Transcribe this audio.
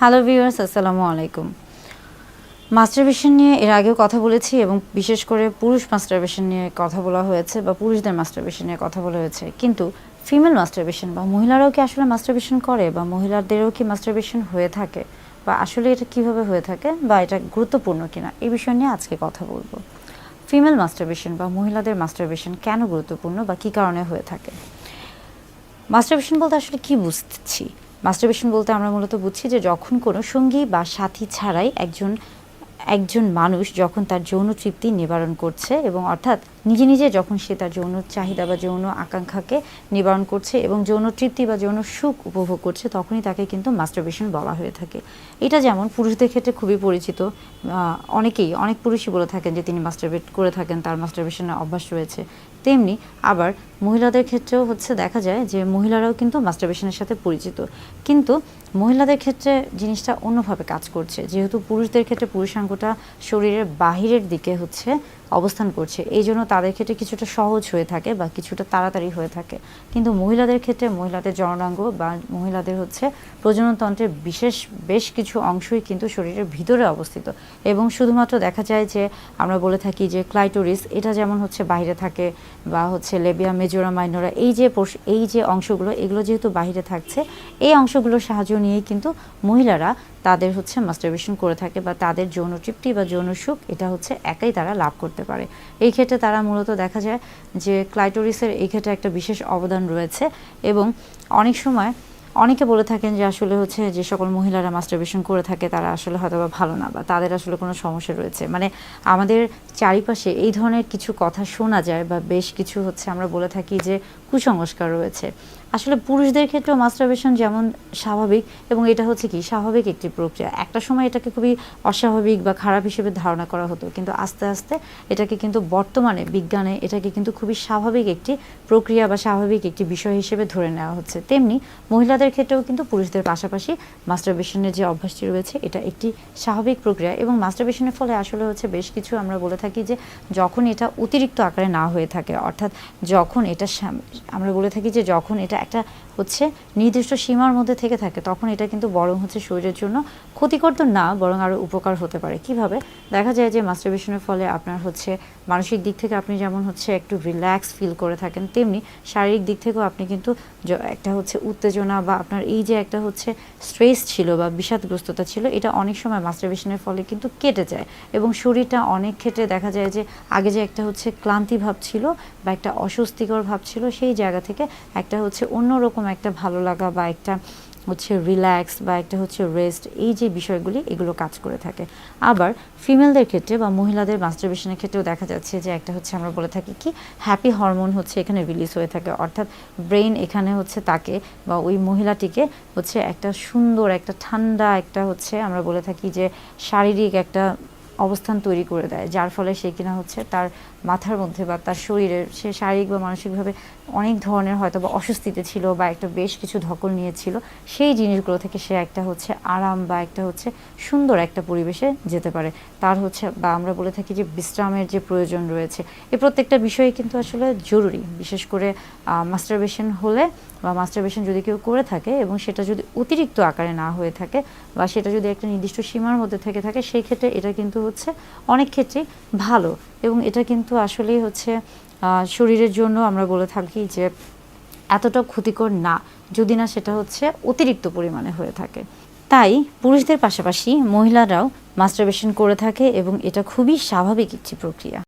Hello viewers, আসসালামু আলাইকুম। Masturbation নিয়ে এর আগেও কথা বলেছি এবং বিশেষ করে পুরুষ মাস্টারবেশন নিয়ে কথা বলা হয়েছে বা পুরুষদের মাস্টারবেশন নিয়ে কথা বলা হয়েছে, কিন্তু ফিমেল মাস্টারবেশন বা মহিলারাও কি আসলে মাস্টারবেশন করে বা মহিলাদেরও কি মাস্টারবেশন হয়ে থাকে বা আসলে এটা কিভাবে হয়ে থাকে বা এটা গুরুত্বপূর্ণ কিনা এই বিষয় নিয়ে আজকে কথা বলবো। ফিমেল মাস্টারবেশন বা মহিলাদের মাস্টারবেশন কেন গুরুত্বপূর্ণ বা কী কারণে হয়ে থাকে। মাস্টারবেশন বলতে আসলে কি বুঝছি? মাস্টারবেশন বলতে আমরা মূলত বুঝছি যে যখন কোনো সঙ্গী বা সাথী ছাড়াই একজন মানুষ যখন তার যৌন তৃপ্তি নিবারণ করছে এবং অর্থাৎ নিজে নিজে যখন সে তার যৌন চাহিদা বা যৌন আকাঙ্ক্ষাকে নিবারণ করছে এবং যৌন তৃপ্তি বা যৌন সুখ উপভোগ করছে, তখনই তাকে কিন্তু মাস্টারবেশন বলা হয়ে থাকে। এটা যেমন পুরুষদের ক্ষেত্রে খুবই পরিচিত, অনেক পুরুষই বলে থাকেন যে তিনি মাস্টারবেট করে থাকেন, তার মাস্টারবেশনের অভ্যাস রয়েছে। তেমনি আবার মহিলাদের ক্ষেত্রেও দেখা যায় যে মহিলারাও কিন্তু মাস্টারবেশনের সাথে পরিচিত, কিন্তু মহিলাদের ক্ষেত্রে জিনিসটা অন্যভাবে কাজ করছে। যেহেতু পুরুষদের ক্ষেত্রে পুরুষাঙ্গটা শরীরের বাহিরের দিকে অবস্থান করছে, এই জন্য তাদের ক্ষেত্রে কিছুটা সহজ হয়ে থাকে বা কিছুটা তাড়াতাড়ি হয়ে থাকে। কিন্তু মহিলাদের ক্ষেত্রে মহিলাদের জননাঙ্গ বা মহিলাদের প্রজননতন্ত্রের বেশ কিছু অংশই কিন্তু শরীরের ভিতরে অবস্থিত এবং শুধুমাত্র দেখা যায় যে আমরা বলে থাকি যে ক্লাইটোরিস এটা যেমন বাইরে থাকে বা লেবিয়া মেজোরা মাইনরা এই যে অংশগুলো, এগুলো যেহেতু বাহিরে থাকছে, এই অংশগুলোর সাহায্য নিয়েই কিন্তু মহিলারা তাদের মাস্টারবেশন করে থাকে বা তাদের যৌন তৃপ্তি বা যৌন সুখ এটা একাই তারা লাভ করতে পারে। এই ক্ষেত্রে তারা মূলত দেখা যায় যে ক্লাইটোরিসের এই ক্ষেত্রে একটা বিশেষ অবদান রয়েছে এবং অনেক সময় অনেকে বলে থাকেন যে আসলে যে সকল মহিলারা মাস্টারবেশন করে থাকে তারা আসলে হয়তো বা ভালো না বা তাদের আসলে কোনো সমস্যা রয়েছে। মানে আমাদের চারিপাশে এই ধরনের কিছু কথা শোনা যায় বা বেশ কিছু আমরা বলে থাকি যে কুসংস্কার রয়েছে। আসলে পুরুষদের ক্ষেত্রেও মাস্টারবেশন যেমন স্বাভাবিক এবং এটা কি স্বাভাবিক একটি প্রক্রিয়া। একটা সময় এটাকে খুবই অস্বাভাবিক বা খারাপ হিসেবে ধারণা করা হতো, কিন্তু আস্তে আস্তে এটাকে কিন্তু বর্তমানে বিজ্ঞানে এটাকে কিন্তু খুবই স্বাভাবিক একটি প্রক্রিয়া বা স্বাভাবিক একটি বিষয় হিসেবে ধরে নেওয়া হচ্ছে। তেমনি মহিলাদের ক্ষেত্রেও কিন্তু পুরুষদের পাশাপাশি মাস্টারবেশনের যে অভ্যাসটি রয়েছে এটা একটি স্বাভাবিক প্রক্রিয়া এবং মাস্টারবেশনের ফলে আসলে বেশ কিছু আমরা বলে থাকি যে যখন এটা অতিরিক্ত আকারে না হয়ে থাকে, অর্থাৎ যখন এটা আমরা বলে থাকি যে যখন এটা একটা নির্দিষ্ট সীমার মধ্যে থেকে থাকে, তখন এটা কিন্তু বরং শরীরের জন্য ক্ষতিকর তো না, বরং আরও উপকার হতে পারে। কিভাবে? দেখা যায় যে মাস্টারবেশনের ফলে আপনার মানসিক দিক থেকে আপনি যেমন একটু রিল্যাক্স ফিল করে থাকেন, তেমনি শারীরিক দিক থেকেও আপনি কিন্তু একটা উত্তেজনা বা আপনার এই যে একটা স্ট্রেস ছিল বা বিষাদগ্রস্ততা ছিল, এটা অনেক সময় মাস্টারবেশনের ফলে কিন্তু কেটে যায় এবং শরীরটা অনেক ক্ষেত্রে দেখা যায় যে আগে যে একটা ক্লান্তি ভাব ছিল বা একটা অস্বস্তিকর ভাব ছিল, সেই জায়গা থেকে একটা অন্যরকম একটা ভালো লাগা বা একটা রিল্যাক্স বা একটা রেস্ট, এই যে বিষয়গুলি এগুলো কাজ করে থাকে। আবার ফিমেলদের ক্ষেত্রে বা মহিলাদের মাস্টারবেশনের ক্ষেত্রেও দেখা যাচ্ছে যে একটা আমরা বলে থাকি কি হ্যাপি হরমোন এখানে রিলিজ হয়ে থাকে, অর্থাৎ ব্রেন এখানে তাকে বা ওই মহিলাটিকে একটা সুন্দর একটা ঠান্ডা একটা আমরা বলে থাকি যে শারীরিক একটা অবস্থান তৈরি করে দেয়, যার ফলে সে কিনা তার মাথার মধ্যে বা তার শরীরের সে শারীরিক বা মানসিকভাবে অনেক ধরনের হয়তো বা অস্বস্তিতে ছিল বা একটা বেশ কিছু ধকল নিয়েছিল, সেই জিনিসগুলো থেকে সে একটা আরাম বা একটা সুন্দর একটা পরিবেশে যেতে পারে। তার বা আমরা বলে থাকি যে বিশ্রামের যে প্রয়োজন রয়েছে, এই প্রত্যেকটা বিষয়ে কিন্তু আসলে জরুরি। বিশেষ করে মাস্টারবেশন হলে বা মাস্টারবেশন যদি কেউ করে থাকে এবং সেটা যদি অতিরিক্ত আকারে না হয়ে থাকে বা সেটা যদি একটা নির্দিষ্ট সীমার মধ্যে থেকে থাকে, সেই ক্ষেত্রে এটা কিন্তু অনেক ক্ষেত্রেই ভালো এবং এটা কিন্তু আসলেই শরীরের জন্য আমরা বলে থাকি যে এতটা ক্ষতিকর না, যদি না সেটা অতিরিক্ত পরিমাণে হয়ে থাকে। তাই পুরুষদের পাশাপাশি মহিলারাও মাস্টারবেশন করে থাকে এবং এটা খুবই স্বাভাবিক একটি প্রক্রিয়া।